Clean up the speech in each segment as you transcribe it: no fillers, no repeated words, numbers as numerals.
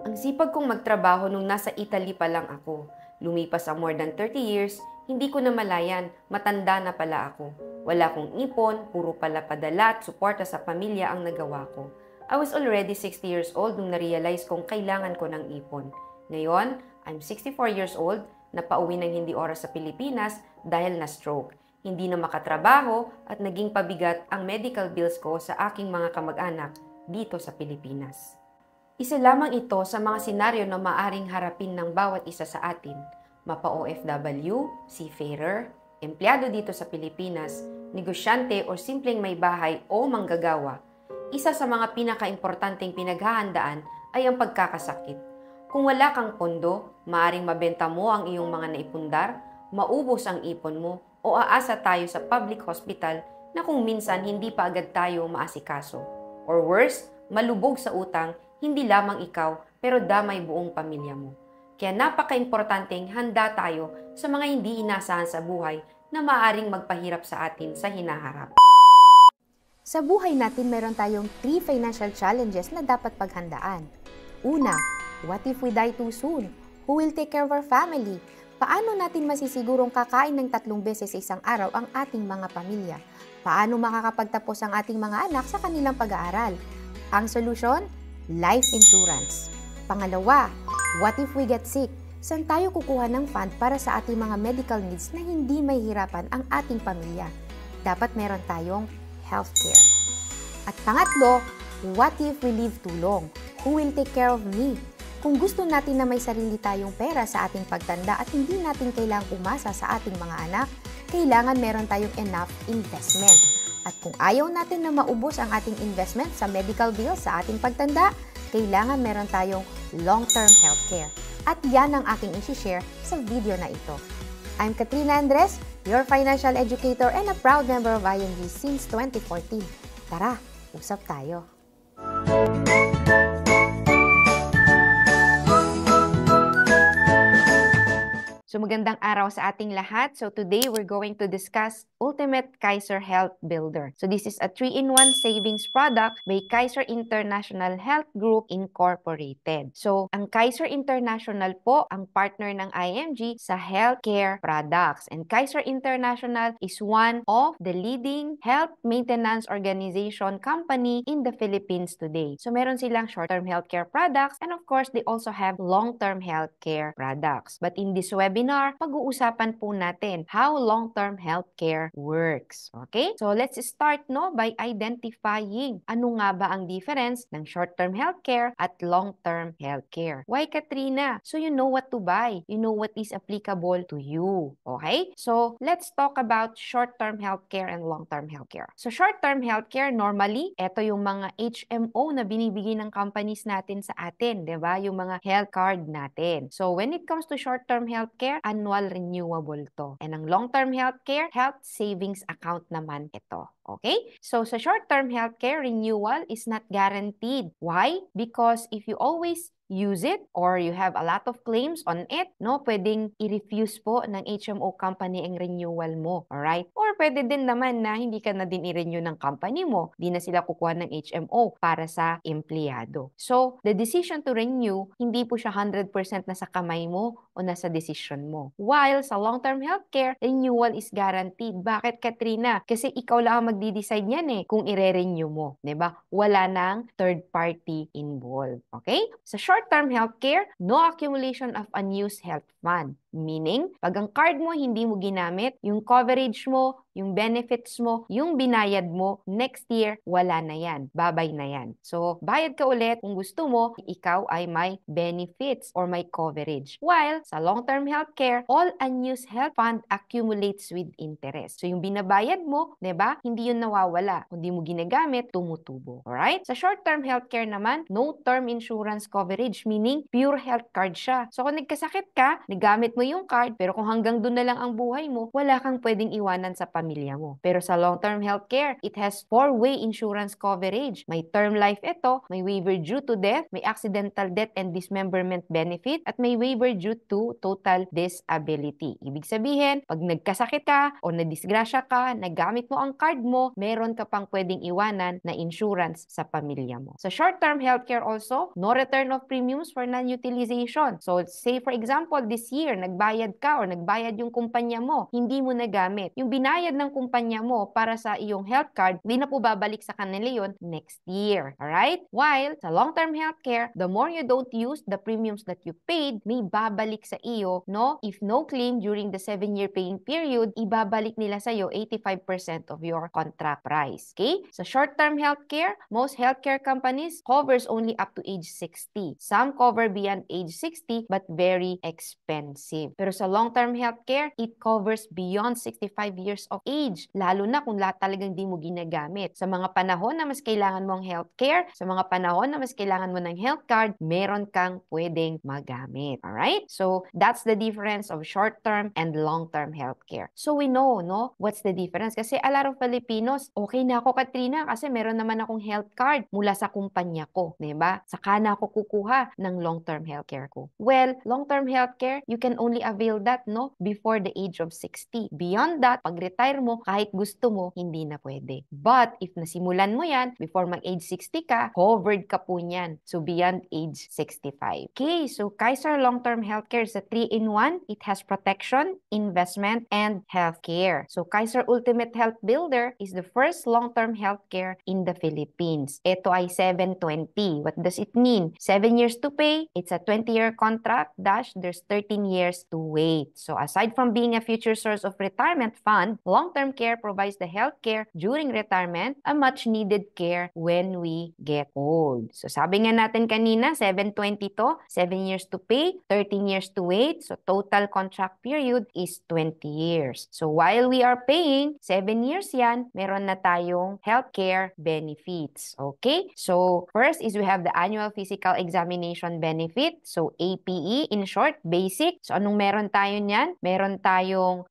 Ang sipag kong magtrabaho nung nasa Italy pa lang ako. Lumipas ang more than 30 years, hindi ko namalayan, matanda na pala ako. Wala kong ipon, puro pala padala at suporta sa pamilya ang nagawa ko. I was already 60 years old nung na-realize kong kailangan ko ng ipon. Ngayon, I'm 64 years old, napauwi ng hindi oras sa Pilipinas dahil na-stroke. Hindi na makatrabaho at naging pabigat ang medical bills ko sa aking mga kamag-anak dito sa Pilipinas. Isa lamang ito sa mga senaryo na maaring harapin ng bawat isa sa atin, mapa-OFW, seafarer, empleyado dito sa Pilipinas, negosyante o simpleng may bahay o manggagawa. Isa sa mga pinaka-importanteng pinaghahandaan ay ang pagkakasakit. Kung wala kang pondo, maaring mabenta mo ang iyong mga naipundar, maubos ang ipon mo, o aasa tayo sa public hospital na kung minsan hindi pa agad tayo maasikaso. Or worse, malubog sa utang, hindi lamang ikaw, pero damay buong pamilya mo. Kaya napaka-importanteng handa tayo sa mga hindi inasahan sa buhay na maaaring magpahirap sa atin sa hinaharap. Sa buhay natin, meron tayong 3 financial challenges na dapat paghandaan. Una, what if we die too soon? Who will take care of our family? Paano natin masisigurong kakain ng 3 beses sa isang araw ang ating mga pamilya? Paano makakapagtapos ang ating mga anak sa kanilang pag-aaral? Ang solusyon? Life insurance. Pangalawa, what if we get sick? Saan tayo kukuha ng fund para sa ating mga medical needs na hindi mahihirapan ang ating pamilya? Dapat meron tayong healthcare. At pangatlo, what if we live too long? Who will take care of me? Kung gusto natin na may sarili tayong pera sa ating pagtanda at hindi natin kailangang umasa sa ating mga anak, kailangan meron tayong enough investment. At kung ayaw natin na maubos ang ating investment sa medical bills sa ating pagtanda, kailangan meron tayong long-term healthcare. At yan ang aking isi-share sa video na ito. I'm Katrina Andres, your financial educator and a proud member of ING since 2014. Tara, usap tayo. So magandang araw sa ating lahat. So today we're going to discuss Ultimate Kaiser Health Builder. So this is a 3-in-1 savings product by Kaiser International Health Group Incorporated. So ang Kaiser International po ang partner ng IMG sa healthcare products. And Kaiser International is one of the leading health maintenance organization company in the Philippines today. So meron silang short-term healthcare products and of course they also have long-term healthcare products. But in this webinar, pag-uusapan po natin how long-term healthcare works. Okay? So let's start by identifying ano nga ba ang difference ng short-term healthcare at long-term healthcare. Why, Katrina? So you know what to buy. You know what is applicable to you. Okay? So let's talk about short-term healthcare and long-term healthcare. So short-term healthcare, normally, ito yung mga HMO na binibigay ng companies natin sa atin, di ba? Yung mga health card natin. So when it comes to short-term healthcare, annual renewable to. And ang long-term healthcare, health savings account naman ito. Okay? So sa short-term healthcare, renewal is not guaranteed. Why? Because if you always use it or you have a lot of claims on it, pwedeng i-refuse po ng HMO company ang renewal mo. Alright? Or pwede din naman na hindi ka na din i-renew ng company mo. Di na sila kukuha ng HMO para sa empleyado. So, the decision to renew, hindi po siya 100% nasa kamay mo o nasa decision mo. While sa long-term healthcare, renewal is guaranteed. Bakit, Katrina? Kasi ikaw lang ang magdi-decide yan kung i-renew mo. Diba? Wala nang third party involved. Okay? Sa short-term healthcare, no accumulation of unused health fund. Meaning, pag ang card mo hindi mo ginamit, yung coverage mo, yung benefits mo, yung binayad mo, next year, wala na yan. Babay na yan. So, bayad ka ulit kung gusto mo, ikaw ay may benefits or may coverage. While sa long-term healthcare, all unused health fund accumulates with interest. So, yung binabayad mo, diba, hindi yun nawawala. Kung di mo ginagamit, tumutubo. Alright? Sa short-term healthcare naman, no term insurance coverage, meaning pure health card siya. So, kung nagkasakit ka, nagamit mo mo yung card, pero kung hanggang doon na lang ang buhay mo, wala kang pwedeng iwanan sa pamilya mo. Pero sa long-term healthcare, it has four-way insurance coverage. May term life ito, may waiver due to death, may accidental death and dismemberment benefit, at may waiver due to total disability. Ibig sabihin, pag nagkasakit ka o nadisgrasya ka, nagamit mo ang card mo, meron ka pang pwedeng iwanan na insurance sa pamilya mo. Sa short-term healthcare also, no return of premiums for non-utilization. So, say for example, this year, nagbayad ka or nagbayad yung kumpanya mo, hindi mo nagamit. Yung binayad ng kumpanya mo para sa iyong health card, hindi na po babalik sa kanila yun next year. Alright? While sa long-term healthcare, the more you don't use the premiums that you paid, may babalik sa iyo, no? If no claim during the 7-year paying period, ibabalik nila sa iyo 85% of your contract price. Okay? Sa short-term healthcare, most healthcare companies covers only up to age 60. Some cover beyond age 60 but very expensive. Pero sa long-term healthcare, it covers beyond 65 years of age. Lalo na kung lahat talagang di mo ginagamit. Sa mga panahon na mas kailangan mo ang healthcare, sa mga panahon na mas kailangan mo ng health card, meron kang pwedeng magamit. Alright? So, that's the difference of short-term and long-term healthcare. So, we know, no? What's the difference? Kasi a lot of Filipinos, okay na ako, Katrina, kasi meron naman akong health card mula sa kumpanya ko. Diba? Saka na ako kukuha ng long-term healthcare ko. Well, long-term healthcare, you can only avail that, no? Before the age of 60. Beyond that, pag retire mo, kahit gusto mo, hindi na pwede. But, if nasimulan mo yan, before mag-age 60 ka, covered ka po niyan. So, beyond age 65. Okay, so Kaiser Long-Term Healthcare is a 3-in-1. It has protection, investment, and healthcare. So, Kaiser Ultimate Health Builder is the first long-term healthcare in the Philippines. Ito ay 720. What does it mean? 7 years to pay, it's a 20-year contract, there's 13 years to wait. So, aside from being a future source of retirement fund, long-term care provides the healthcare during retirement, a much-needed care when we get old. So, sabi nga natin kanina, 720 to, 7 years to pay, 13 years to wait. So, total contract period is 20 years. So, while we are paying, 7 years yan, meron na tayong healthcare benefits. Okay? So, first is we have the annual physical examination benefit. So, APE, in short, basic. So, anong meron tayo niyan? Meron tayong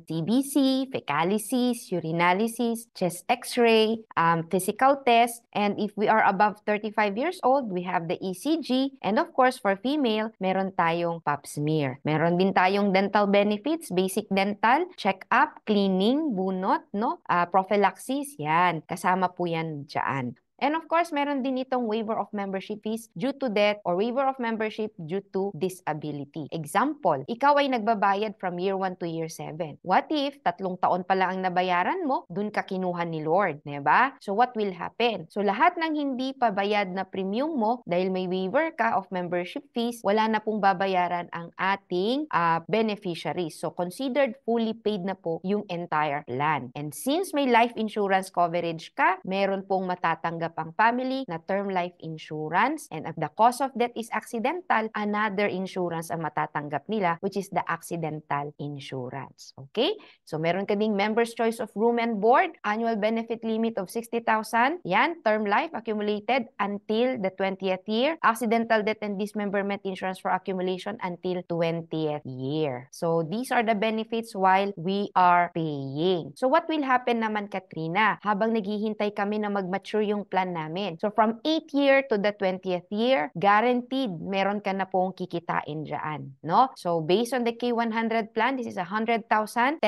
TBC, fecalysis, urinalysis, chest x-ray, physical test, and if we are above 35 years old, we have the ECG, and of course, for female, meron tayong pap smear. Meron din tayong dental benefits, basic dental, check-up, cleaning, bunot, no? Prophylaxis, yan. Kasama po yan dyan. And of course, meron din itong waiver of membership fees due to death or waiver of membership due to disability. Example, ikaw ay nagbabayad from year 1 to year 7. What if 3 taon pa lang ang nabayaran mo, dun ka kinuha ni Lord, diba? So what will happen? So lahat ng hindi pa bayad na premium mo, dahil may waiver ka of membership fees, wala na pong babayaran ang ating beneficiaries. So considered fully paid na po yung entire plan. And since may life insurance coverage ka, meron pong matatanggap ang family na term life insurance, and if the cause of death is accidental, another insurance ang matatanggap nila, which is the accidental insurance. Okay? So meron ka ding member's choice of room and board, annual benefit limit of 60,000. Yan, term life accumulated until the 20th year, accidental death and dismemberment insurance for accumulation until 20th year. So these are the benefits while we are paying. So what will happen naman, Katrina, habang naghihintay kami na mag-mature yung plan namin? So from 8th year to the 20th year, guaranteed meron ka na pong kikitain dyan, no? So based on the K100 plan, this is 100,000, 10%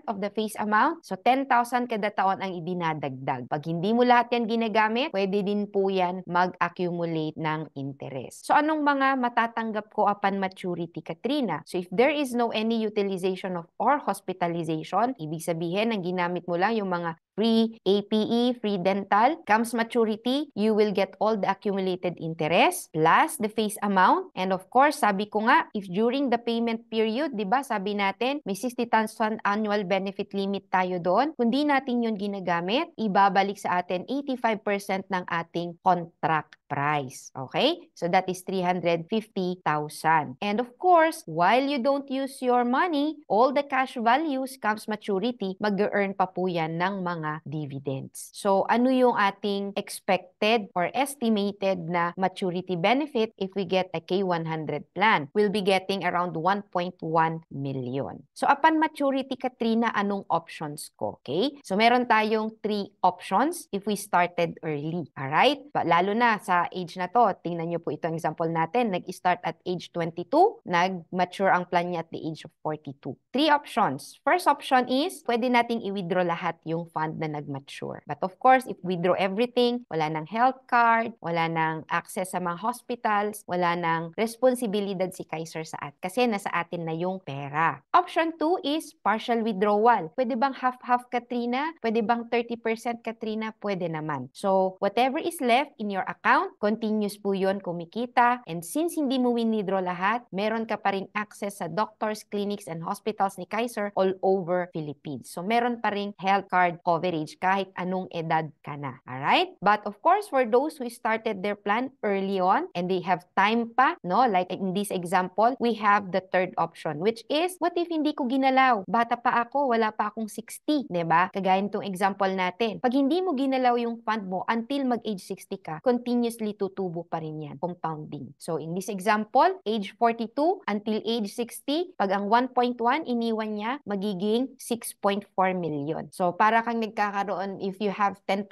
of the face amount. So 10,000 kada taon ang idinadagdag. Pag hindi mo lahat yan ginagamit, pwede din po yan mag-accumulate ng interest. So anong mga matatanggap ko upon maturity, Katrina? So if there is no any utilization of or hospitalization, ibig sabihin ang ginamit mo lang yung mga free APE, free dental, comes maturity, you will get all the accumulated interest plus the face amount. And of course, sabi ko nga, if during the payment period, di ba, sabi natin, may 60,000 annual benefit limit tayo doon. Kung di natin yun ginagamit, ibabalik sa atin 85% ng ating contract price. Okay? So that is 350,000. And of course, while you don't use your money, all the cash values comes maturity, mag-earn pa po yan ng mga dividends. So ano yung ating expected or estimated na maturity benefit if we get a K100 plan? We'll be getting around 1.1 million. So upon maturity, Katrina, anong options ko? Okay? So meron tayong 3 options if we started early. Alright? Lalo na sa age na to, tingnan nyo po itong example natin, nag-start at age 22, nag-mature ang plan niya at the age of 42. 3 options. First option is, pwede nating i-withdraw lahat yung fund na nag-mature. But of course, if withdraw everything, wala nang health card, wala nang access sa mga hospitals, wala nang responsibilidad si Kaiser sa at kasi nasa atin na yung pera. Option 2 is partial withdrawal. Pwede bang half-half, Katrina? Pwede bang 30%, Katrina? Pwede naman. So, whatever is left in your account, continuous po yun kumikita. And since hindi mo winidraw lahat, meron ka pa rin access sa doctors, clinics, and hospitals ni Kaiser all over Philippines. So, meron pa rin health card coverage kahit anong edad ka na. Alright? But of course, for those who started their plan early on and they have time pa, no? Like in this example, we have the third option, which is, what if hindi ko ginalaw? Bata pa ako, wala pa akong 60, diba? Kagaya nitong example natin. Pag hindi mo ginalaw yung fund mo until mag-age 60 ka, continuously tutubo pa rin yan, compounding. So in this example, age 42 until age 60, pag ang 1.1 iniwan niya, magiging 6.4 million. So para kang nagkakaroon, if you have 10%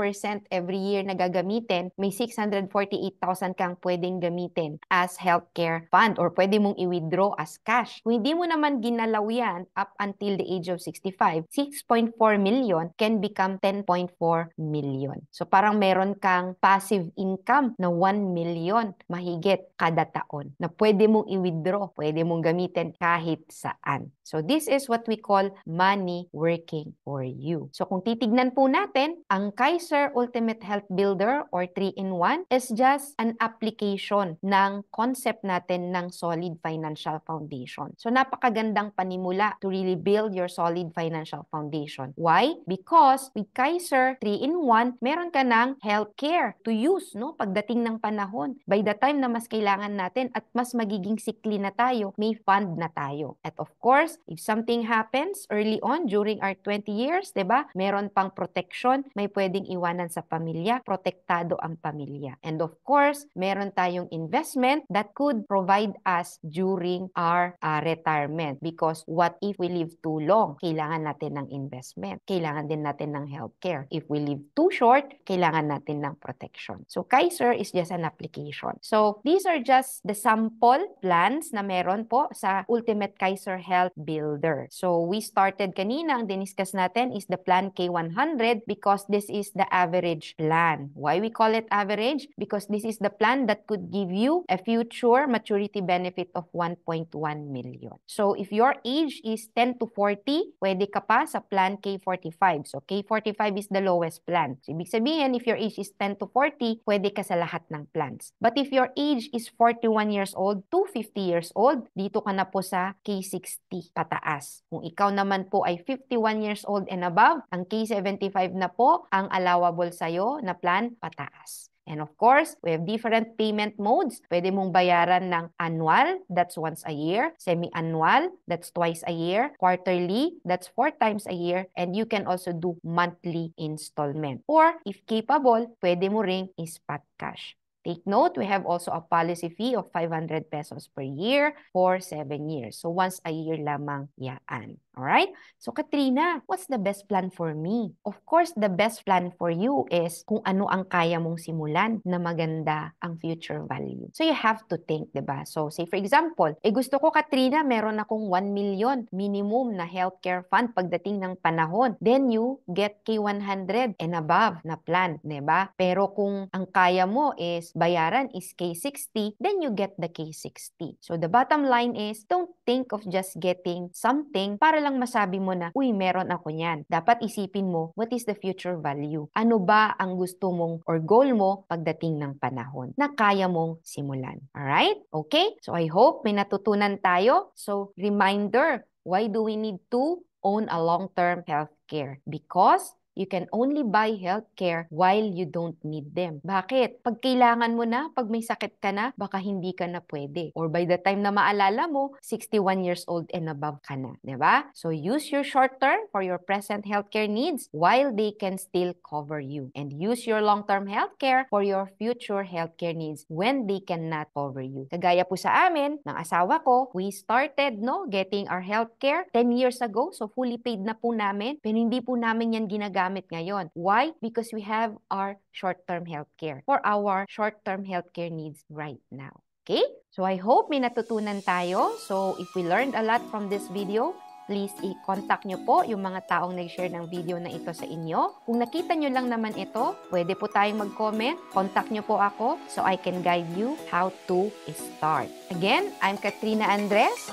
every year na gagamitin, may 648,000 kang pwedeng gamitin as healthcare fund or pwede mong i-withdraw as cash. Kung hindi mo naman ginalaw yan up until the age of 65, 6.4 million can become 10.4 million. So parang meron kang passive income na 1 million mahigit kada taon na pwede mong i-withdraw, pwede mong gamitin kahit saan. So this is what we call money working for you. So kung titignan po natin, ang Kaiser Ultimate Health Builder or 3-in-1 is just an application ng concept natin ng solid financial foundation. So napakagandang panimula to really build your solid financial foundation. Why? Because with Kaiser 3-in-1, meron ka ng healthcare to use, no? Pagdating ng panahon. By the time na mas kailangan natin at mas magiging sickly na tayo, may fund na tayo. At of course, if something happens early on during our 20 years, 'di ba? Meron pang protection, may pwedeng iwanan sa pamilya, protektado ang pamilya. And of course, meron tayong investment that could provide us during our retirement because what if we live too long? Kailangan natin ng investment. Kailangan din natin ng healthcare. If we live too short, kailangan natin ng protection. So Kaiser is just an application. So these are just the sample plans na meron po sa Ultimate Kaiser Health Builder. So we started kanina, ang diniscuss natin is the plan K100 because this is the average plan. Why we call it average? Because this is the plan that could give you a future maturity benefit of 1.1 million. So if your age is 10 to 40, pwede ka pa sa plan K45. So K45 is the lowest plan. So ibig sabihin, if your age is 10 to 40, pwede ka sa lahat ng plans. But if your age is 41 years old to 50 years old, dito ka na po sa K60 pataas. Kung ikaw naman po ay 51 years old and above, ang K75 na po ang allowable sa'yo na plan pataas. And of course, we have different payment modes. Pwede mong bayaran ng annual, that's once a year. Semi-annual, that's twice a year. Quarterly, that's 4 times a year. And you can also do monthly installment. Or, if capable, pwede mo ring spot cash. Take note, we have also a policy fee of 500 pesos per year for 7 years. So, once a year lamang yaan. Alright? So, Katrina, what's the best plan for me? Of course, the best plan for you is kung ano ang kaya mong simulan na maganda ang future value. So, you have to think, diba? So, say for example, gusto ko, Katrina, meron akong 1 million minimum na healthcare fund pagdating ng panahon. Then, you get K100 and above na plan, diba? Pero kung ang kaya mo is bayaran is K60, then you get the K60. So, the bottom line is, don't think of just getting something para lang masabi mo na, uy, meron ako niyan. Dapat isipin mo, what is the future value? Ano ba ang gusto mong or goal mo pagdating ng panahon na kaya mong simulan? Alright? Okay? So I hope may natutunan tayo. So reminder, why do we need to own a long-term healthcare? Because you can only buy healthcare while you don't need them. Bakit? Pag kailangan mo na, pag may sakit ka na, baka hindi ka na pwede. Or by the time na maalala mo, 61 years old and above ka na. Diba? So use your short term for your present healthcare needs while they can still cover you. And use your long-term healthcare for your future healthcare needs when they cannot cover you. Kagaya po sa amin, ng asawa ko, we started getting our healthcare 10 years ago. So fully paid na po namin. Pero hindi po namin yan ginagamit ngayon. Why? Because we have our short-term healthcare for our short-term healthcare needs right now. Okay? So I hope may natutunan tayo. So if we learned a lot from this video, please i-contact nyo po yung mga taong nag-share ng video na ito sa inyo. Kung nakita nyo lang naman ito, pwede po tayong mag-comment. Contact nyo po ako so I can guide you how to start. Again, I'm Katrina Andres,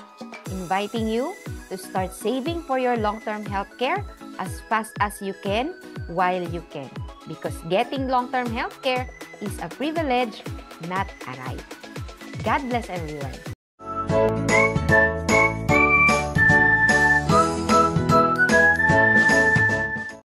inviting you to start saving for your long-term healthcare as fast as you can while you can. Because getting long-term healthcare is a privilege, not a right. God bless everyone.